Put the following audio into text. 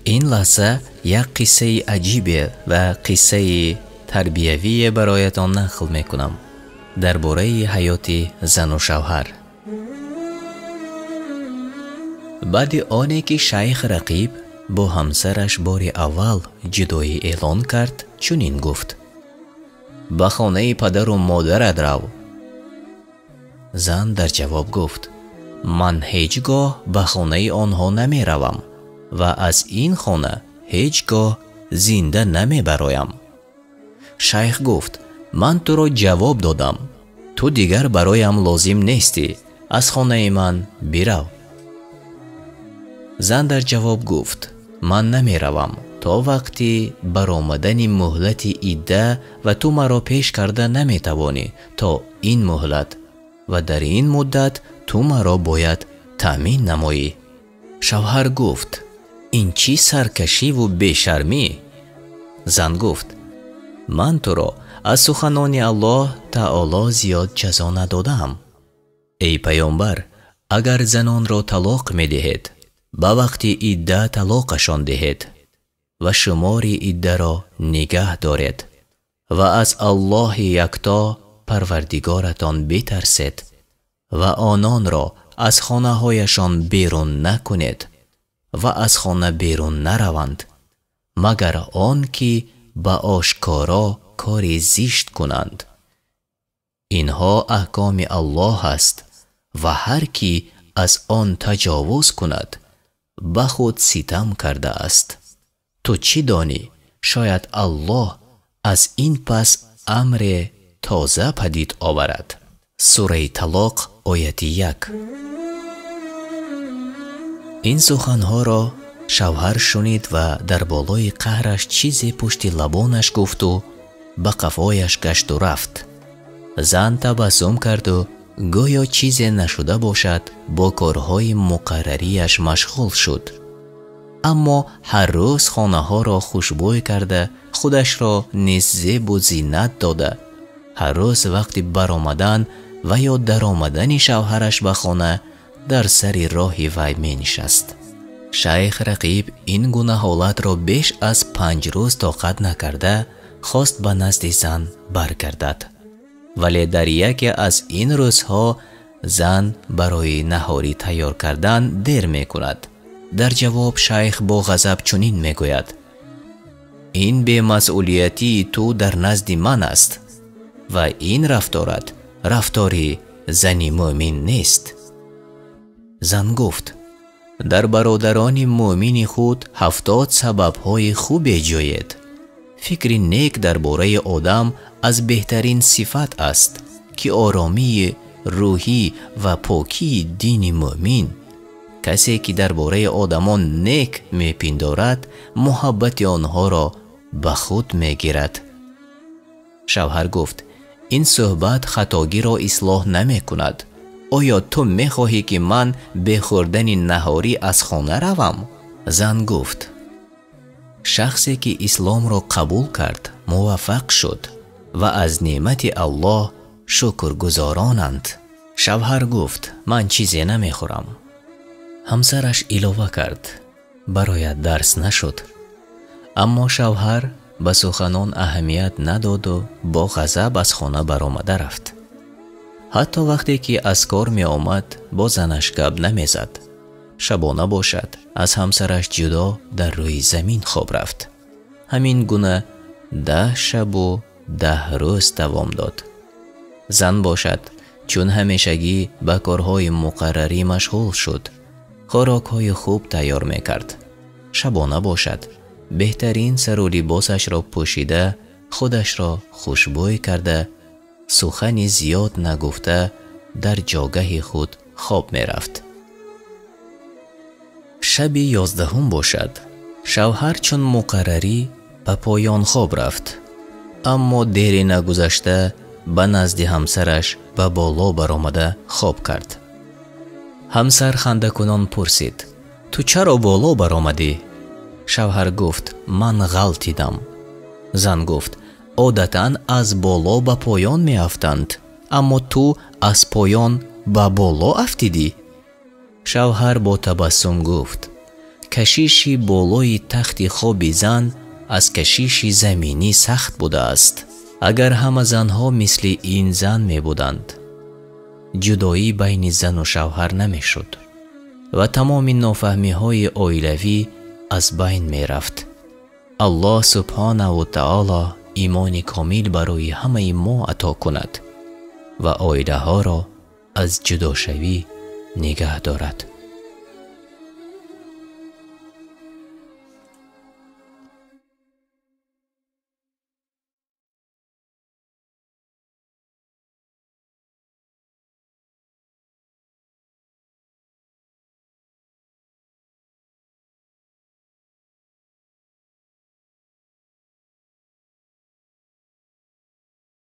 این لحظه یک قصه عجیبه و قصه تربیوی برایتان نقل میکنم درباره حیات زن و شوهر. بعد آنی که شیخ رقیب با همسرش بار اول جدایی اعلان کرد چنین گفت: به خانه پدر و مادرت رو. زن در جواب گفت: من هیچگاه به خانه آنها نمی روم و از این خانه هیچگاه زنده نمی برایم. شیخ گفت: من تو را جواب دادم، تو دیگر برایم لازم نیستی، از خانه من برو. زن در جواب گفت: من نمی روم تا وقتی برآمدن مهلت عده و تو مرا پیش کرده نمی توانی تا این مهلت و در این مدت تو مرا باید تأمین نمایی. شوهر گفت: این چی سرکشی و بیشرمی؟ زن گفت: من تو را از سخنان الله تعالی زیاد جزا ندادم. ای پیامبر، اگر زنان را طلاق می دهید به وقت عده طلاقشان دهید و شمار عده را نگه دارید و از الله یکتا پروردگارتان بترسید و آنان را از خانه هایشان بیرون نکنید و از خانه بیرون نروند مگر آن که به آشکارا کاری زشت کنند. اینها احکام الله است و هر کی از آن تجاوز کند به خود ستم کرده است. تو چی دانی؟ شاید الله از این پس امر تازه پدید آورد. سوره طلاق آیت 1. این سخنها را شوهر شنید و در بالای قهرش چیزی پشت لبانش گفت و به قفایش گشت و رفت. زن تبسم کرد و گویا چیزی نشده باشد با کارهای مقرریش مشغول شد. اما هر روز خانه ها را خوشبوی کرده، خودش را نیز زیب و زینت داده. هر روز وقتی برآمدن و یا در آمدن شوهرش به خانه در سر راه وی می نشست. شیخ رقیب این گونه حالت را بیش از 5 روز طاقت نکرده خواست به نزد زن برگردد، ولی در یکی از این روزها زن برای نهاری تیار کردن دیر می کند. در جواب شیخ با غضب چنین می گوید: این بی‌مسئولیتی تو در نزد من است و این رفتارت رفتاری زنی مؤمن نیست. زن گفت: در برادران مؤمن خود 70 سبب‌های خوب جوید. فکر نیک درباره آدم از بهترین صفت است که آرامی روحی و پاکی دین مؤمن. کسی که درباره آدمان نیک میپندارد محبت آنها را به خود میگیرد. شوهر گفت: این صحبت خطاگی را اصلاح نمی کند. آیا تو میخواهی که من به خوردن نهاری از خانه روم؟ زن گفت: شخصی که اسلام را قبول کرد موفق شد و از نعمت الله شکرگزارانند. شوهر گفت: من چیزی نمیخورم. همسرش علاوه کرد: برایت درس نشد. اما شوهر به سخنان اهمیت نداد و با غضب از خانه برآمده رفت. حتی وقتی که از کار می آمد با زنش گپ نمی زد. شبانه باشد از همسرش جدا در روی زمین خواب رفت. همین گونه 10 شب و 10 روز دوام داد. زن باشد چون همیشگی به کارهای مقرری مشغول شد، خوراک‌های خوب تیار می کرد. شبانه باشد بهترین سر و لباسش را پوشیده، خودش را خوشبوی کرده، سخن زیاد نگفته در جاگه خود خواب می رفت. شب 11 باشد شوهر چون مقرری به پایان خواب رفت، اما دیری نگذشته به نزد همسرش به بالا برآمده خواب کرد. همسر خنده کنان پرسید: تو چرا بالا برآمدی؟ شوهر گفت: من غلطیدم. زن گفت: عادتاً از بالا به پایان می افتند، اما تو از پایان به بالا افتیدی. شوهر با تبسم گفت: کشیشی بالای تخت خواب زن از کشیش زمینی سخت بوده است. اگر همه زنها مثل این زن می بودند، جدایی بین زن و شوهر نمی شد و تمام نافهمی های عائلوی از بین می رفت. الله سبحانه و تعالی ایمان کامل برای همه ما عطا کند و عائله ها را از جداشوی نگه دارد.